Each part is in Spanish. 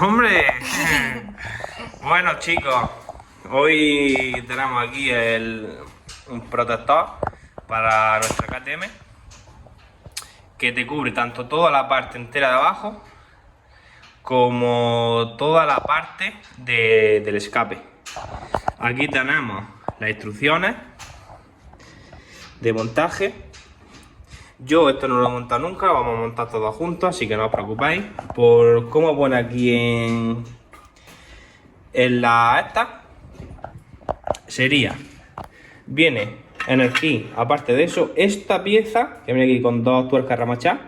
¡Hombre! Bueno, chicos, hoy tenemos aquí un protector para nuestra KTM que te cubre tanto toda la parte entera de abajo como toda la parte del escape. Aquí tenemos las instrucciones de montaje. Yo esto no lo he montado nunca, lo vamos a montar todos juntos, así que no os preocupéis. Por cómo pone aquí en la esta, viene en el kit, aparte de eso, esta pieza, que viene aquí con dos tuercas remachadas,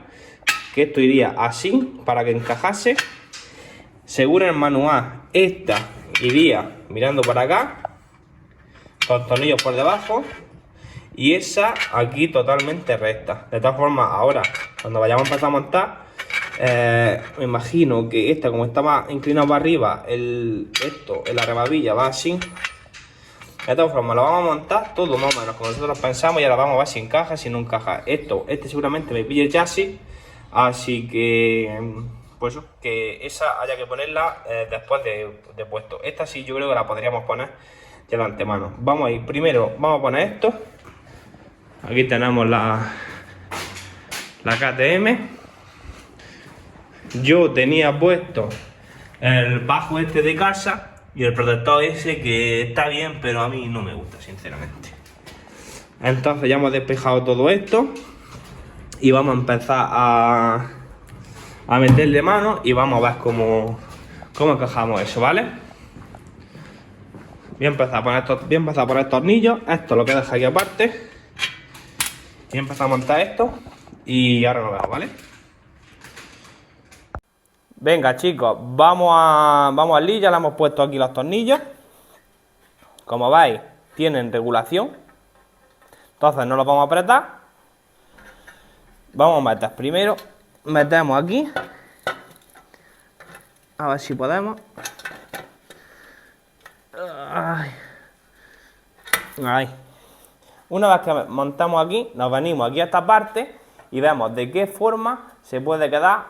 que esto iría así, para que encajase. Según el manual, esta iría mirando para acá, con tornillos por debajo, y esa aquí totalmente recta. De todas formas, ahora, cuando vayamos a empezar a montar, me imagino que esta, como está más inclinado para arriba, esto en la rebabilla va así. De todas formas, lo vamos a montar todo más o menos como nosotros pensamos y ahora vamos a ver si encaja, si no encaja. Este seguramente me pille el chasis, así que pues eso, que esa haya que ponerla después de puesto. Esta sí yo creo que la podríamos poner ya de antemano. Vamos a ir, primero vamos a poner esto. Aquí tenemos la KTM. Yo tenía puesto el bajo este de casa y el protector ese, que está bien, pero a mí no me gusta, sinceramente. Entonces ya hemos despejado todo esto y vamos a empezar a meterle mano y vamos a ver cómo encajamos eso, ¿vale? Voy a empezar a poner tornillos. Esto lo que deja aquí aparte. Y empezar a montar esto y ahora nos vemos, ¿vale? Venga, chicos, vamos al lío. Ya le hemos puesto aquí los tornillos. Como veis, tienen regulación. Entonces no los vamos a apretar. Vamos a meter primero. Metemos aquí. A ver si podemos. Ahí. Una vez que montamos aquí, nos venimos aquí a esta parte y vemos de qué forma se puede quedar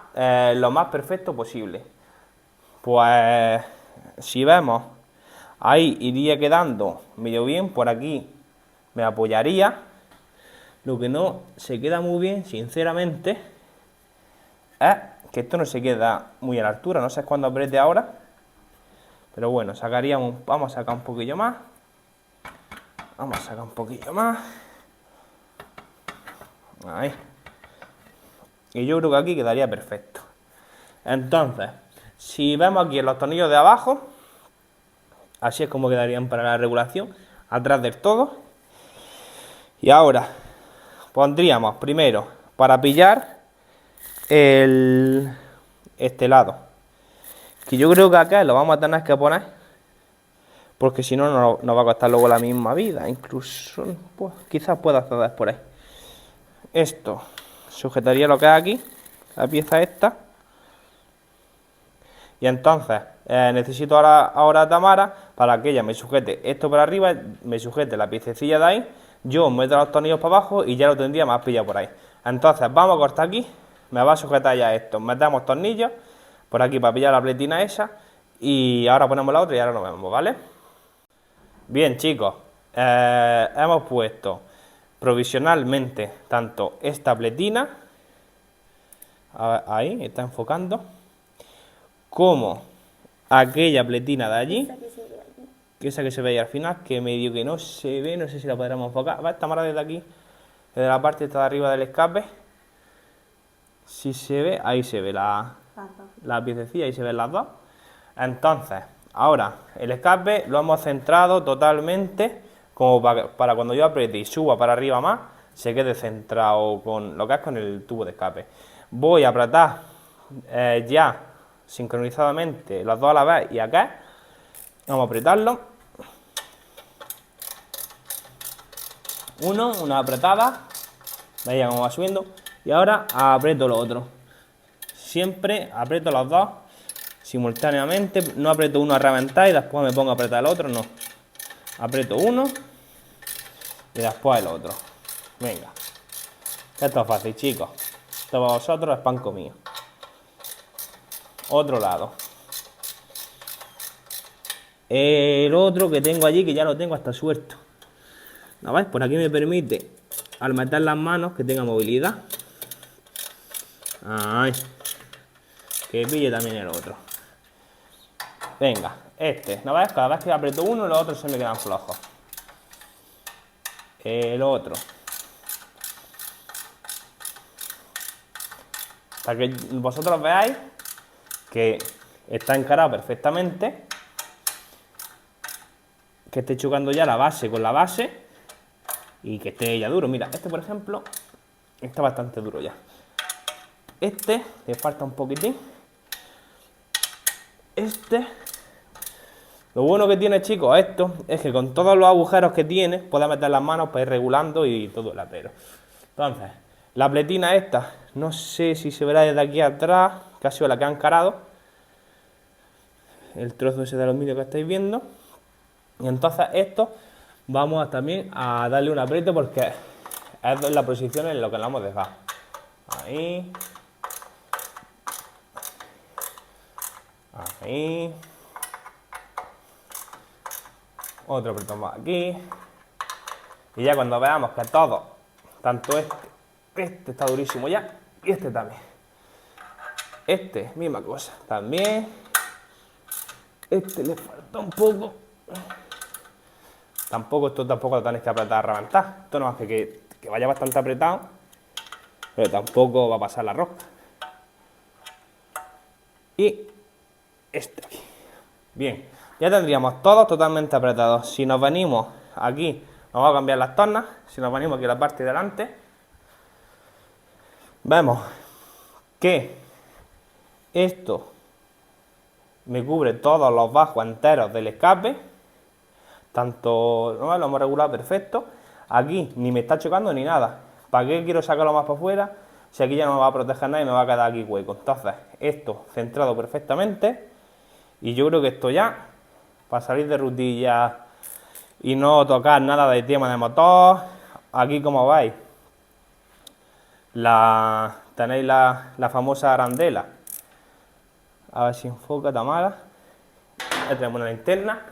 lo más perfecto posible. Pues si vemos, ahí iría quedando medio bien. Por aquí me apoyaría. Lo que no se queda muy bien, sinceramente, es que esto no se queda muy a la altura. No sé cuándo apriete ahora, pero bueno, vamos a sacar un poquillo más. Vamos a sacar un poquillo más. Ahí. Y yo creo que aquí quedaría perfecto. Entonces, si vemos aquí en los tornillos de abajo, así es como quedarían para la regulación, atrás del todo. Y ahora pondríamos primero para pillar este lado, que yo creo que acá lo vamos a tener que poner, porque si no nos va a costar luego la misma vida. Incluso pues, quizás pueda acceder por ahí. Esto sujetaría lo que hay aquí, la pieza esta. Y entonces necesito ahora a Tamara para que ella me sujete esto por arriba, me sujete la piececilla de ahí. Yo meto los tornillos para abajo y ya lo tendría más pillado por ahí. Entonces vamos a cortar aquí, me va a sujetar ya esto. Metemos tornillos por aquí para pillar la pletina esa. Y ahora ponemos la otra y ahora nos vemos, ¿vale? Bien, chicos, hemos puesto provisionalmente tanto esta pletina, ahí está enfocando, como aquella pletina de allí, que esa que se ve ahí al final, que medio que no se ve, no sé si la podremos enfocar. Va esta mara desde aquí, desde la parte esta de arriba del escape. Si se ve, ahí se ve la piececilla, ahí se ven las dos. Entonces, ahora el escape lo hemos centrado totalmente, como para cuando yo apriete y suba para arriba más, se quede centrado con lo que es con el tubo de escape. Voy a apretar ya sincronizadamente los dos a la vez y acá. Vamos a apretarlo. Una apretada. Veis cómo va subiendo. Y ahora aprieto lo otro. Siempre aprieto los dos simultáneamente. No aprieto uno a reventar y después me pongo a apretar el otro. No. Aprieto uno y después el otro. Venga. Esto es fácil, chicos. Esto para vosotros es pan comido. Otro lado. el otro que tengo allí, que ya lo tengo hasta suelto. ¿No ves? Por aquí me permite, al meter las manos, que tenga movilidad. Ay, que pille también el otro. Venga, ¿no ves? Cada vez que aprieto uno, los otros se me quedan flojos. El otro. Para que vosotros veáis que está encarado perfectamente. Que esté chocando ya la base con la base. Y que esté ya duro. Mira, este por ejemplo está bastante duro ya. Este le falta un poquitín. Lo bueno que tiene, chicos, esto es que con todos los agujeros que tiene puedes meter las manos para ir regulando y todo el apero. Entonces, la pletina esta, no sé si se verá desde aquí atrás, que ha sido la que ha encarado el trozo ese de aluminio que estáis viendo. Y entonces esto vamos también a darle un aprieto porque es la posición en lo que la hemos dejado. Ahí. Ahí. Otro apretón más aquí. Y ya cuando veamos que todo, tanto este está durísimo ya, y este también. Este, misma cosa, también. Este le falta un poco. Esto tampoco lo tenéis que apretar a reventar. Esto no hace que vaya bastante apretado, pero tampoco va a pasar la rosca. Y este aquí. Bien, ya tendríamos todos totalmente apretados. Si nos venimos aquí, vamos a cambiar las tornas. Si nos venimos aquí a la parte de delante, vemos que esto me cubre todos los bajos enteros del escape. Tanto, ¿no? Lo hemos regulado perfecto. Aquí ni me está chocando ni nada. ¿Para qué quiero sacarlo más para afuera? Si aquí ya no me va a proteger nada y me va a quedar aquí hueco. Entonces, esto centrado perfectamente. Y yo creo que esto ya, para salir de rutilla y no tocar nada de tema de motor. Aquí, como veis, tenéis la famosa arandela. A ver si enfoca, Tamara. Ya tenemos una linterna.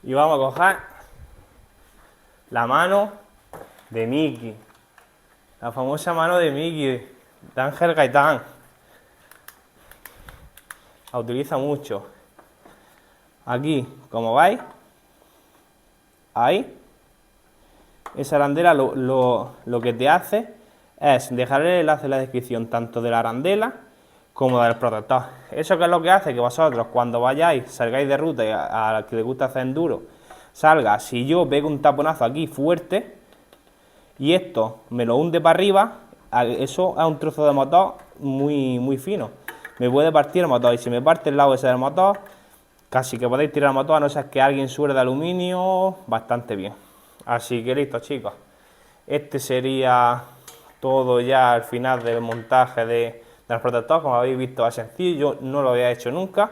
Y vamos a coger la mano de Mickey. La famosa mano de Mickey, de Ángel Gaitán. La utiliza mucho. Aquí, como veis, ahí, esa arandela lo que te hace es dejar el enlace en la descripción tanto de la arandela como del protector. Eso que es lo que hace que vosotros cuando vayáis, salgáis de ruta y a que le gusta hacer enduro, salga, si yo pego un taponazo aquí fuerte y esto me lo hunde para arriba, eso es un trozo de motor muy fino. Me puede partir el motor y si me parte el lado ese del motor, casi que podéis tirar el motor a no ser que alguien suele de aluminio bastante bien. Así que listo, chicos. Este sería todo ya al final del montaje del protector. Como habéis visto, es sencillo, yo no lo había hecho nunca.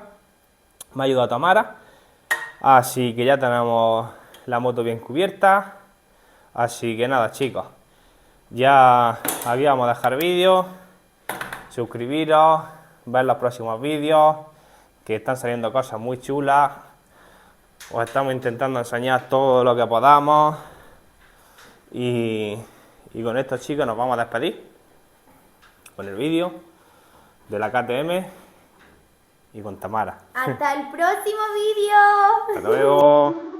Me ha ayudado Tamara. Así que ya tenemos la moto bien cubierta. Así que nada, chicos. Ya aquí vamos a dejar vídeo. Suscribiros, ver los próximos vídeos, que están saliendo cosas muy chulas. Os estamos intentando enseñar todo lo que podamos. Y con esto, chicos, nos vamos a despedir con el vídeo de la KTM y con Tamara. Hasta el próximo vídeo. Hasta luego.